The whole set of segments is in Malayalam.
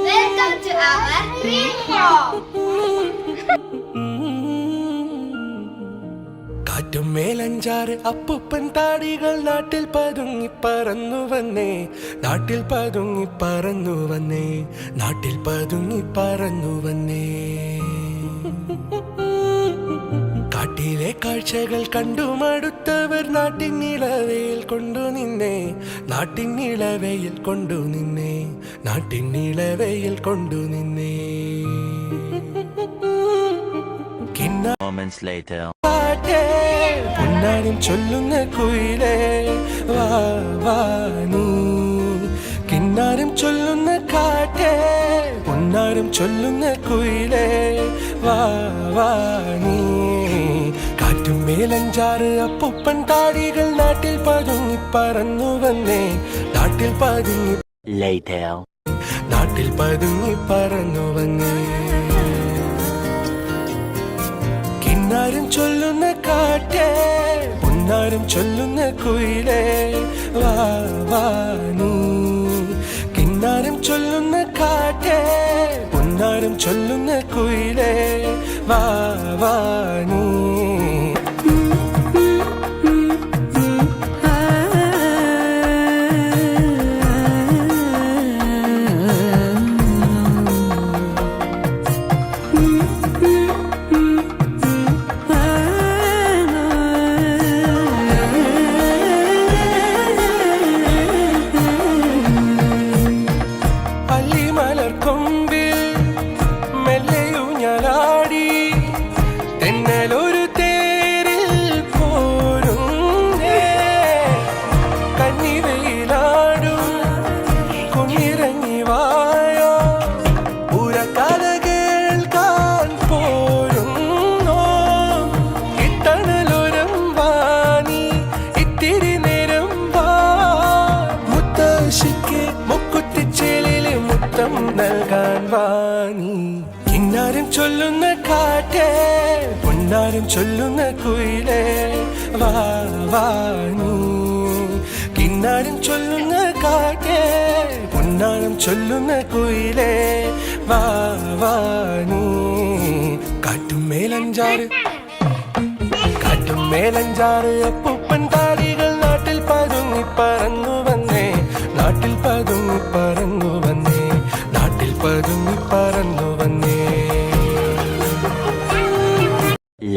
Welcome to our green home. കാറ്റും മേലഞ്ചാറ് അപ്പൂപ്പൻ താടികൾ നാട്ടിൽ പതുങ്ങി പറന്നു വന്നേ, നാട്ടിൽ പതുങ്ങി പറന്നു വന്നേ, നാട്ടിൽ പതുങ്ങി പറന്നു വന്നേ. കാട്ടിലെ കാഴ്ചകൾ കണ്ടു മടുത്തവർ നാട്ടിൻ നിളവയിൽ കൊണ്ടു നിന്നേ, നാട്ടിൻ നിളവയിൽ കൊണ്ടു നിന്നേ, നാട്ടിൻ നിളവയിൽ കൊണ്ടു നിന്നേ. Moments later. പൊന്നാരും ചൊല്ലുന്ന കുയിലേ വാ വാ നീ, കിന്നാരം ചൊല്ലുന്ന കാറ്റേ പൊന്നാരും ചൊല്ലുന്ന കുയിലേ വാ വാ നീ. കാറ്റും മേലഞ്ചാറ് അപ്പൂപ്പൻ താടികൾ നാട്ടിൽ പതുങ്ങി പറന്നു വന്നേ, നാട്ടിൽ പതുങ്ങി Later. നാട്ടിൽ പതുങ്ങി പറന്നു വന്നേ. കിന്നാരം ചൊല്ലുന്ന കാറ്റേ പൊന്നാരം ചൊല്ലുന്ന കുയിലേ വാ വാ നീ, കിന്നാരം ചൊല്ലുന്ന കാറ്റേ പൊന്നാരം ചൊല്ലുന്ന കുയിലേ വാ വാ നീ. കിന്നാരം ചൊല്ലുന്ന കാറ്റേ പൊന്നാരം ചൊല്ലുന്ന കുയിലേ വാ വാ നീ, കിന്നാരം ചൊല്ലുന്ന കാറ്റേ പൊന്നാരം ചൊല്ലുന്ന കുയിലേ വാ വാ നീ. കാറ്റും മേലഞ്ചാറ് കാറ്റും മേലഞ്ചാറ് അപ്പൂപ്പൻ താടികൾ നാട്ടിൽ പതുങ്ങി പറന്നു വന്നേ, നാട്ടിൽ പതുങ്ങി പറന്നു വന്നേ, നാട്ടിൽ പതുങ്ങി പറന്നു വന്നേ.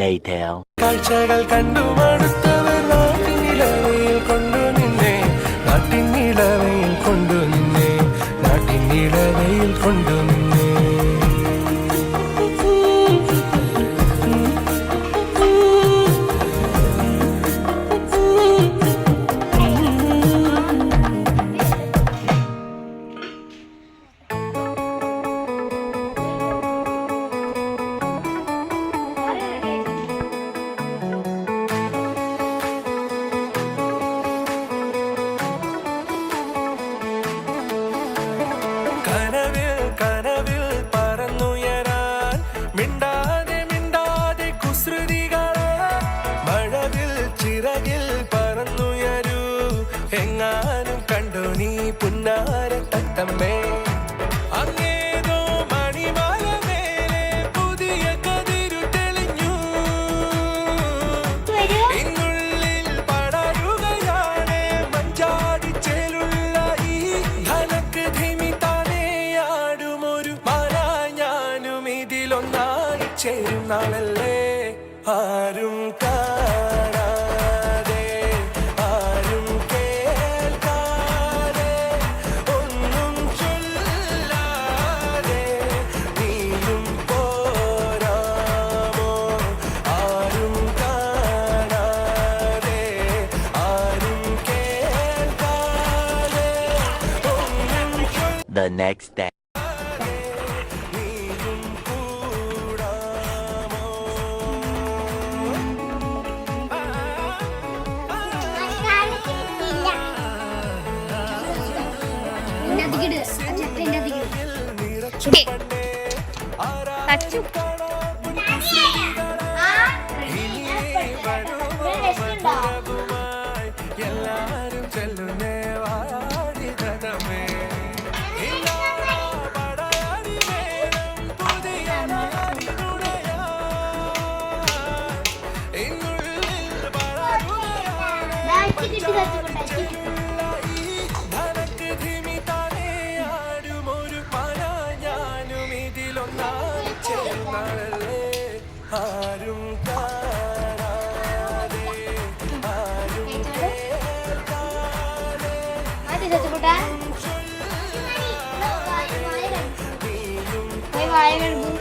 Later. കാഴ്ചകൾ കണ്ടു മടുത്തവർ നാട്ടിൻ നിലവയിൽ കൊണ്ടു നിന്നേ, നാട്ടിൻ നിലവയിൽ കൊണ്ടു നിന്നേ, നാട്ടിൻ നിലവയിൽ കൊണ്ടു നിന്നേ. എങ്ങാനും കണ്ടു നീ പുന്നാര തത്തമ്മേ, അങ്ങേതോ മണിമല മേലെ പുതിയ കതിരു തെളിഞ്ഞു, ഇന്നുള്ളിൽ പടരുകയാണ് മഞ്ചാടിച്ചേലുള്ള ഈ ധനക്ക് ധിമി താനെയാടുമൊരു മര, ഞാനും ഇതിലൊന്നായി ചേരും നാളല്ലേ ആരും The next day. എല്ലാരും ചെല്ലുന്നേ വാ വായ കഴുകും.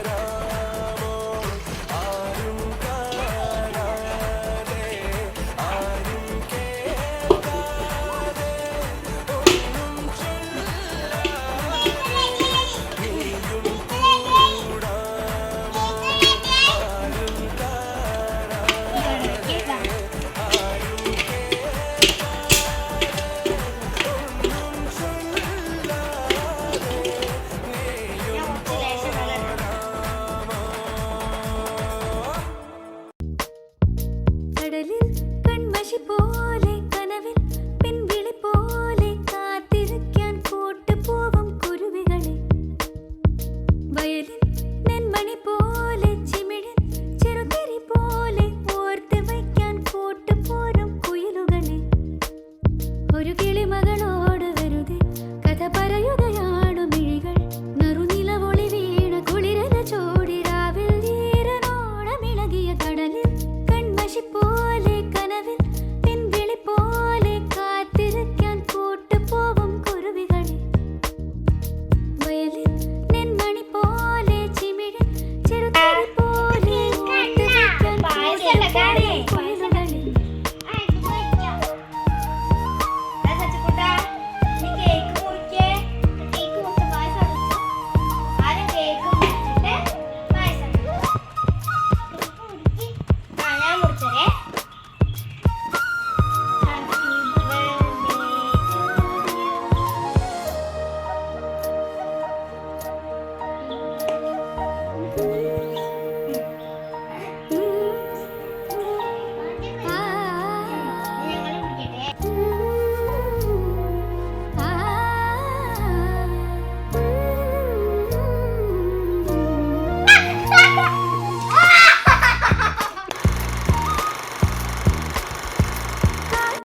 കടലിൽ കൺമഷി പോലെ കനവിൽ പിൻവിളി പോലെ കാത്തിരിക്കാൻ കൂട്ടുപോവും കുരുവികളെ, വയലിൽ നെന്മണി പോലെ ചിമിഴൻ ചെറുതിരി പോലെ ഓർത്ത് വയ്ക്കാൻ കൂട്ടുപോരും കുയിലുകളെ, ഒരു കിളിമകൾ